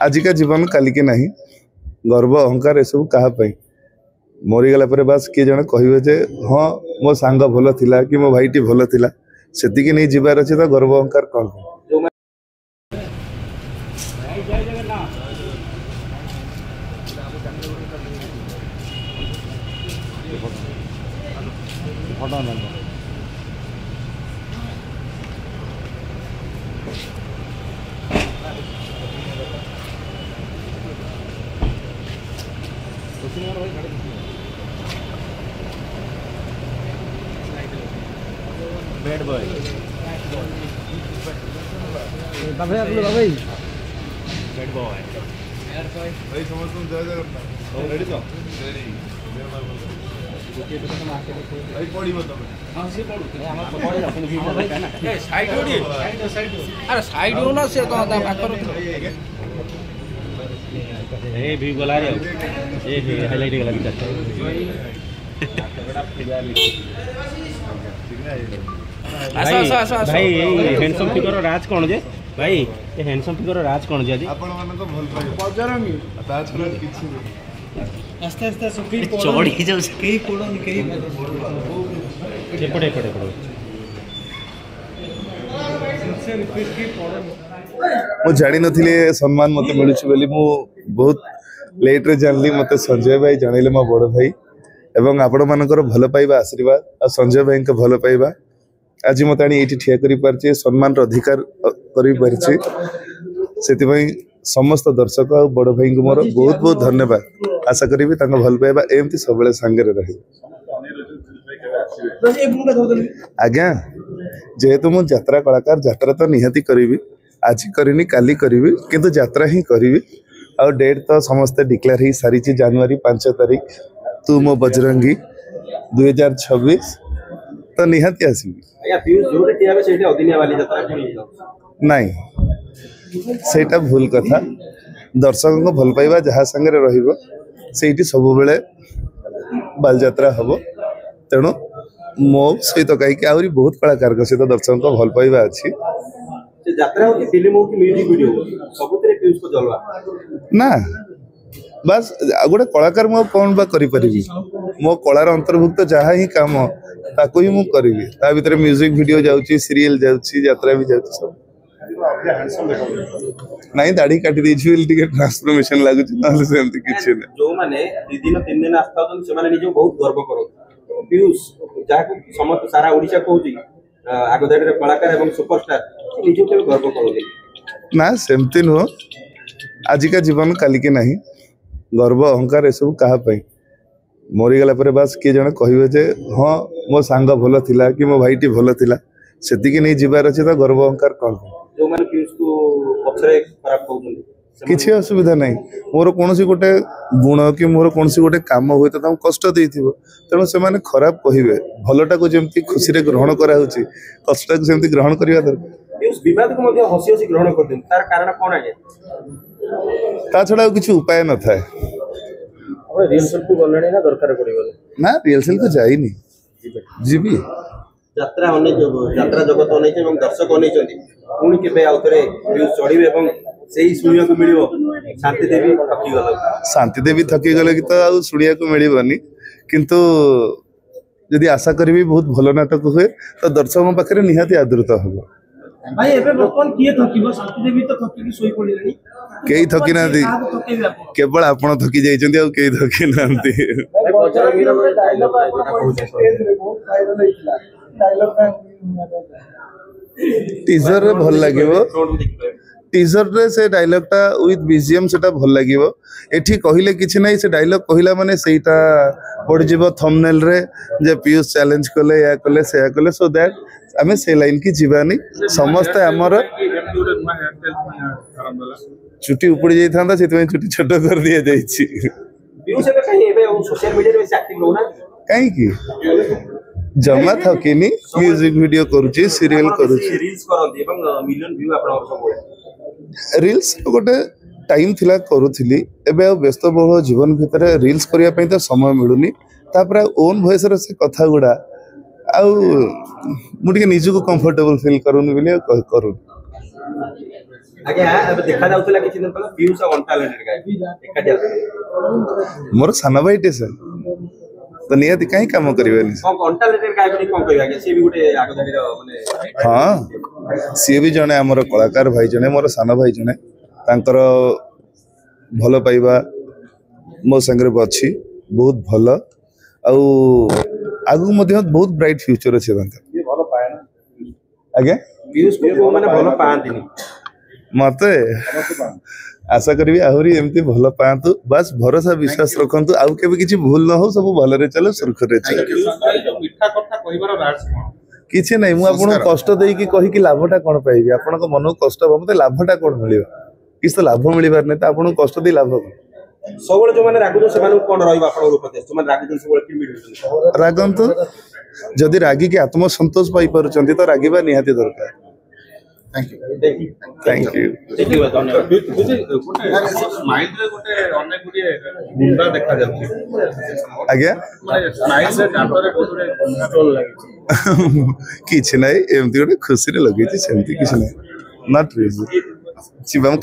आजिका जीवन काली के नहीं गर्व अहंकार ए सब कहा मरीगला पर बास किए जन कहे जे हाँ मो सांग भल थिला कि मो भाईटी भल थिला सेतिकी नहीं जीवार अच्छे तो गर्व अहंकार कौन बैड बॉय भाई आप लोग भाई बैड बॉय भाई समझ जय जगन्नाथ रेडी तो भाई पड़ी बता हां से पड़ू हम पड़ी ए साइड ओडी अरे साइड हो ना से तो पाकर ए भी गला रे ए हाईलाइट गला दिखता भाई हैंडसम फिगर राज कौन जे भाई ये हैंडसम फिगर राज कौन जे आपण मन तो भल पाइ बजरंगी ताज कर किछि आस्ते आस्ते सुखी चढ़ी जाउ कई कोड़ो कई एपटे एपटे मु जानी नथिले सम्मान मते मिलुछि बोली मु बहुत लेट रे जानली मते संजय भाई जानले मो बड़ भाई एवं आपण मानकर भल पाइबा आशीर्वाद आ संजय भाई के भल पाइबा आज मत आनी ठिया करि पारछि सम्मान अधिकार करि पारछि सेति भाई समस्त दर्शक और बड़ भाई को मोर बहुत बहुत धन्यवाद आशा करी तांको भल पाइबा एमती सबले संगे रही आज्ञा जेहेतु मु यात्रा कलाकार यात्रा तो निहाती करी आज करनी काली करी किंतु यात्रा ही करी आ डेट तो समस्ते डिक्लेयर ही सारी जनवरी 5 तारीख तू मो बजरंगी 2026 तो निहाती आसबी नहीं सेटा भूल कथा दर्शक को भल पाइबा जहाँ संगे रहिबो सेठी सब बेले बालयात्रा हम तेणु मो सहित कहीं आहरी बहुत कलाकार सहित दर्शक को भल पाइबा अच्छी ना बस गोटे कलाकार मु कौन बा करि परिबी मो कलार अंतर्भुक्त जहाँ ही काम ताको ही मु करिवि ता भीतर म्यूजिक वीडियो जाउची सीरियल जाउची यात्रा भी जाउची सब नहीं दाढ़ी काटी देछि बिल टिके ट्रांसफॉर्मेशन लागु छी नले सेमति किछि नै जो माने 2 दिन 3 दिन आस्ता तो से माने निजो बहुत गर्व करो पीयूष जाको समस्त सारा ओडिसा कहूची आगोदारी रे कलाकार एवं सुपरस्टार निजो के गर्व करो ना सेमति नो आजिका जीवन काली के नहीं गर्व अहंकार ए सब कहा मरीगला पर बास किए जन कहे जे हाँ मो सांग भल थिला कि मो भाईटी भल थिला सेतिकी नहीं जीवार अच्छे तो गर्व अहंकार कौन जो माने पीयूष को पछरे खराब कहउछन किछि असुविधा नहीं मोर कोनसी गोटे गुण कि मोर कोनसी गोटे काम होय त हम कष्ट देथिबो तेणु से माने खराब कहिबे भलटा को जेमति खुशी रे ग्रहण करा होछि कष्ट को जेमति ग्रहण करिया दरकार पीयूष विवाद को मध्ये हसी हसी ग्रहण कर दिन तार कारण कोन आगे ता छडा किछि उपाय न थाए अब रिहर्सल को गलणी ना दरकार पड़िबो ना रिहर्सल तो जाईनी जीबी यात्रा यात्रा जगत अनेक एवं दर्शक अनेक पुणी के चढ़े और से शुणा को मिल शांति देवी थकी गल शांति देवी थकी गले कि तो शुणा को मिलनी किंतु यदि आशा करी बहुत भल नाटक हुए तो दर्शक पाखे निहाती आदृत हम भाई एबे बर्तमान किए थकिबो शांति देवी तो थकी सोई पड़िलानी केही थकी नांती केवल आपण थकी जाइछन्ती आ केही थकी नांती टीजर रे भल लागिवो टीजर रे से डायलॉग टा विथ बीजीएम सेटा भल लागिवो एठी कहिले किछि नै से डायलॉग कहिला माने सेटा पड़ जिवो थंबनेल रे जे पीयूष चैलेंज कले या कले से या कले सो दैट आमे से लाइन की जीवानी समस्त हमर छुट्टी उपड़ी जाई थांदा सेतमे छुट्टी छोट कर दिया जाईछि पीयूष एबे कहीं एबे सोशल मीडिया रे एक्टिव रहना काई की जमा थकिनी म्यूजिक वीडियो करूची सीरियल करूची रील्स करंती एवं मिलियन व्यू आपन सब रील्स गोटे टाइम थिला करूथिली एबे व्यस्त बहुल जीवन भितर रील्स करिया पई त समय मिलुनी तापर ओन वॉइस रे से कथा गुडा आ मुटिके निजको कंफर्टेबल फील करूनी बिले करू ଆଜ୍ଞା ଏବେ ଦେଖା ଯାଉଥିଲା କିଛି ଦିନ ତଳେ ପିୟୁଷ ଆଉ ଅନଟାଲେଣ୍ଟେଡ ଗାଏ ଏକାଠି ଆସୁଥିଲେ। ମୋର ସାନ ଭାଇଟେ ସେ ତ ନିହାତି କାହିଁ କାମ କରିବେନି କଣ ଅନଟାଲେଣ୍ଟେଡ ଗାଏ ବୋଲି କଣ କହିବା ଆଜ୍ଞା ସିଏ ବି ଗୋଟେ ଆଗଧାଡିର ମାନେ ହଁ ସିଏ ବି ଜଣେ ଆମର କଳାକାର ଭାଇ ଜଣେ ମୋର ସାନ ଭାଇ ଜଣେ ତାଙ୍କର ଭଲ ପାଇବା ମୋ ସାଙ୍ଗରେ ବି ଅଛି ବହୁତ ଭଲ ଆଉ ଆଗକୁ ମଧ୍ୟ ବହୁତ ବ୍ରାଇଟ୍ ଫ୍ୟୁଚର ଅଛି ତାଙ୍କର ଆଜ୍ଞା ପିୟୁଷକୁ ଯୋଉମାନେ ଭଲ ପାଆନ୍ତିନି ମତେ ଆଶା କରିବି ଆହୁରି ଏମିତି ଭଲ ପାଆନ୍ତୁ ବାସ୍ ଭରସା ବିଶ୍ୱାସ ରଖନ୍ତୁ ଆଉ କେବେ କିଛି ଭୁଲ ନ ହଉ ସବୁ ଭଲରେ ଚାଲୁ ସୁରୁଖୁରୁରେ ଚାଲୁ ମିଠା କଥା କହିବାର ରାଜ କଣ? କିଛି ନାହିଁ ମୁଁ ଆପଣଙ୍କୁ କଷ୍ଟ ଦେଇକି କହିକି ଲାଭଟା କଣ ପାଇବି ଆପଣଙ୍କ ମନକୁ କଷ୍ଟ ହବ ମତେ ଲାଭଟା କଣ ମିଳିବ କିଛି ତ ଲାଭ ମିଳିବାର ନାହିଁ ତ ଆପଣଙ୍କୁ କଷ୍ଟ ଦେଇ ଲାଭ କଣ ସବୁବେଳେ ଯୋଉମାନେ ରାଗୁଛନ୍ତି ସେମାନଙ୍କୁ କଣ ରହିବ ଆପଣଙ୍କ ଉପଦେଶ ଯୋଉମାନେ ରାଗୁଛନ୍ତି ସବୁବେଳେ କେମିତି ମିଳୁଛନ୍ତି ରାଗନ୍ତୁ ଯଦି ରାଗିକି ଆତ୍ମସନ୍ତୋଷ ପାଇପାରୁଛନ୍ତି ତ ରାଗିବା ନିହାତି ଦରକାର ଥ୍ୟାଙ୍କ ୟୁ ସ୍ମାଇଲରେ ଗୋଟେ ଅନେକ ଗୁଡ଼ିଏ ଗୁଣ୍ଡା ଦେଖାଯାଉଛି ଆଜ୍ଞା ମାନେ ସ୍ମାଇଲରେ ଦାନ୍ତରେ ବହୁତ ଗୁଡ଼ିଏ ଷ୍ଟୋନ ଲାଗିଛି କିଛି ନାହିଁ ଏମିତି ଗୋଟେ ଖୁସିରେ ଲଗେଇଛି ସେମିତି କିଛି ନାହିଁ ନଟ୍ ରିଏଲି ଶିବମ୍